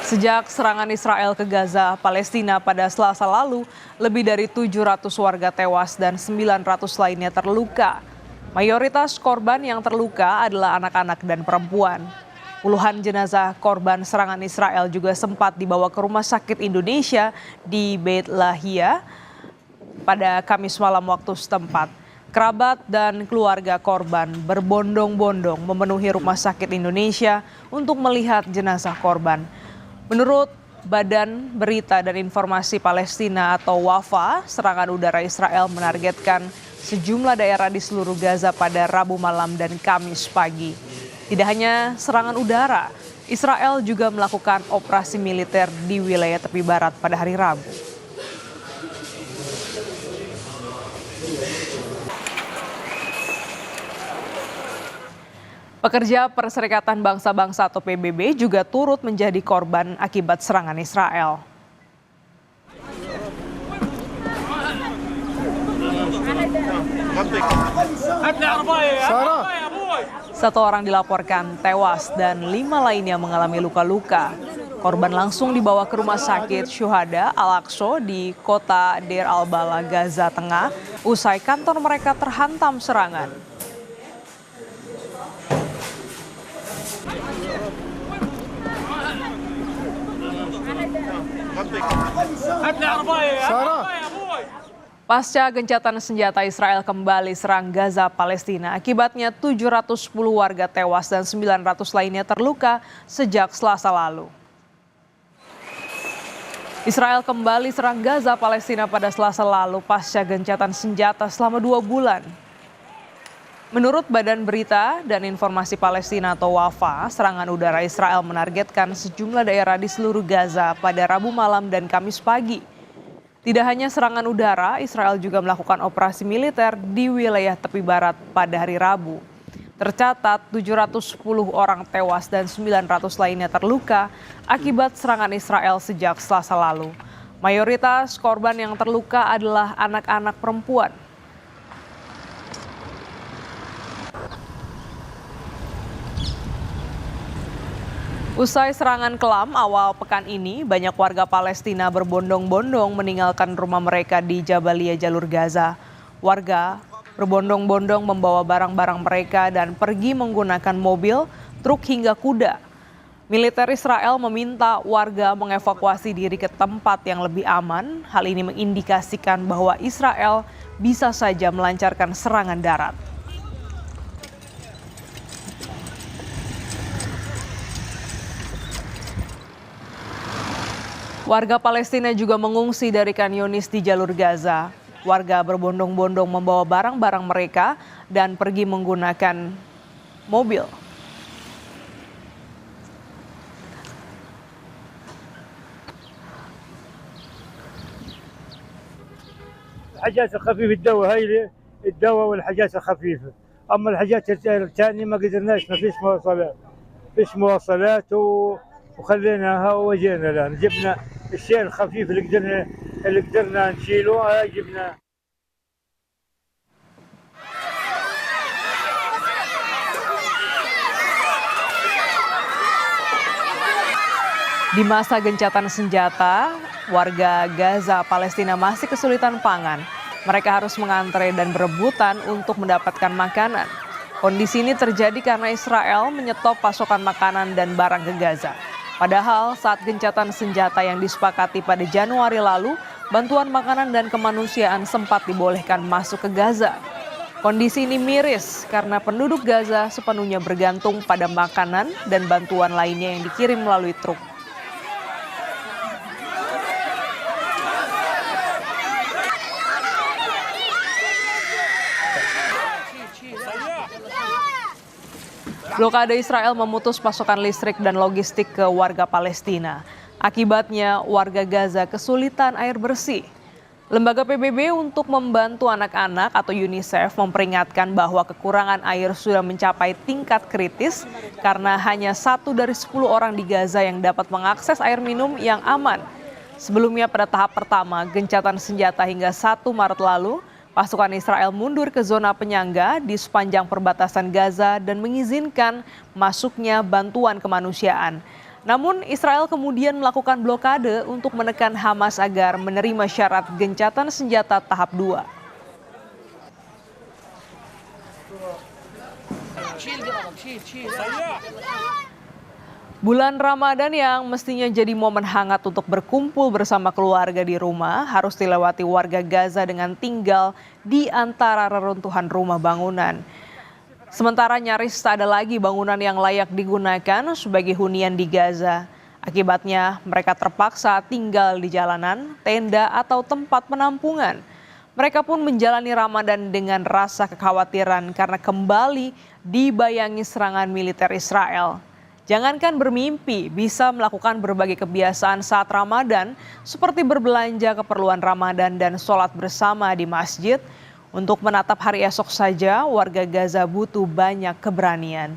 Sejak serangan Israel ke Gaza, Palestina pada Selasa lalu, lebih dari 700 warga tewas dan 900 lainnya terluka. Mayoritas korban yang terluka adalah anak-anak dan perempuan. Puluhan jenazah korban serangan Israel juga sempat dibawa ke Rumah Sakit Indonesia di Beit Lahia pada Kamis malam waktu setempat. Kerabat dan keluarga korban berbondong-bondong memenuhi Rumah Sakit Indonesia untuk melihat jenazah korban. Menurut Badan Berita dan Informasi Palestina atau WAFA, serangan udara Israel menargetkan sejumlah daerah di seluruh Gaza pada Rabu malam dan Kamis pagi. Tidak hanya serangan udara, Israel juga melakukan operasi militer di wilayah tepi barat pada hari Rabu. Pekerja Perserikatan Bangsa-Bangsa atau PBB juga turut menjadi korban akibat serangan Israel. Satu orang dilaporkan tewas dan 5 lainnya mengalami luka-luka. Korban langsung dibawa ke Rumah Sakit Syuhada Al-Aqsa di kota Deir al-Bala, Gaza Tengah, usai kantor mereka terhantam serangan. Pasca gencatan senjata Israel kembali serang Gaza, Palestina, akibatnya 710 warga tewas dan 900 lainnya terluka sejak Selasa lalu. Israel kembali serang Gaza, Palestina pada Selasa lalu pasca gencatan senjata selama 2 bulan. Menurut Badan Berita dan Informasi Palestina atau WAFA, serangan udara Israel menargetkan sejumlah daerah di seluruh Gaza pada Rabu malam dan Kamis pagi. Tidak hanya serangan udara, Israel juga melakukan operasi militer di wilayah tepi barat pada hari Rabu. Tercatat 710 orang tewas dan 900 lainnya terluka akibat serangan Israel sejak Selasa lalu. Mayoritas korban yang terluka adalah anak-anak perempuan. Usai serangan kelam awal pekan ini, banyak warga Palestina berbondong-bondong meninggalkan rumah mereka di Jabalia jalur Gaza. Warga berbondong-bondong membawa barang-barang mereka dan pergi menggunakan mobil, truk hingga kuda. Militer Israel meminta warga mengevakuasi diri ke tempat yang lebih aman. Hal ini mengindikasikan bahwa Israel bisa saja melancarkan serangan darat. Warga Palestina juga mengungsi dari Khan Yunis di jalur Gaza. Warga berbondong-bondong membawa barang-barang mereka dan pergi menggunakan mobil. الحاجات الخفيفة الدواء هاي الدواء والحاجات الخفيفة، أما الحاجات الثانية ما قدرناش، ما فيش مواصلات وخليناها وجينا الآن جبنا الشيء الخفيف اللي قدرنا نشيله جبناه. Di masa gencatan senjata, warga Gaza, Palestina masih kesulitan pangan. Mereka harus mengantre dan berebutan untuk mendapatkan makanan. Kondisi ini terjadi karena Israel menyetop pasokan makanan dan barang ke Gaza. Padahal saat gencatan senjata yang disepakati pada Januari lalu, bantuan makanan dan kemanusiaan sempat dibolehkan masuk ke Gaza. Kondisi ini miris karena penduduk Gaza sepenuhnya bergantung pada makanan dan bantuan lainnya yang dikirim melalui truk. Blokade Israel memutus pasokan listrik dan logistik ke warga Palestina. Akibatnya warga Gaza kesulitan air bersih. Lembaga PBB untuk membantu anak-anak atau UNICEF memperingatkan bahwa kekurangan air sudah mencapai tingkat kritis karena hanya 1 dari 10 orang di Gaza yang dapat mengakses air minum yang aman. Sebelumnya pada tahap pertama gencatan senjata hingga 1 Maret lalu, pasukan Israel mundur ke zona penyangga di sepanjang perbatasan Gaza dan mengizinkan masuknya bantuan kemanusiaan. Namun Israel kemudian melakukan blokade untuk menekan Hamas agar menerima syarat gencatan senjata tahap 2. Bulan Ramadan yang mestinya jadi momen hangat untuk berkumpul bersama keluarga di rumah harus dilewati warga Gaza dengan tinggal di antara reruntuhan rumah bangunan. Sementara nyaris tak ada lagi bangunan yang layak digunakan sebagai hunian di Gaza. Akibatnya mereka terpaksa tinggal di jalanan, tenda atau tempat penampungan. Mereka pun menjalani Ramadan dengan rasa kekhawatiran karena kembali dibayangi serangan militer Israel. Jangankan bermimpi bisa melakukan berbagai kebiasaan saat Ramadan seperti berbelanja keperluan Ramadan dan sholat bersama di masjid. Untuk menatap hari esok saja warga Gaza butuh banyak keberanian.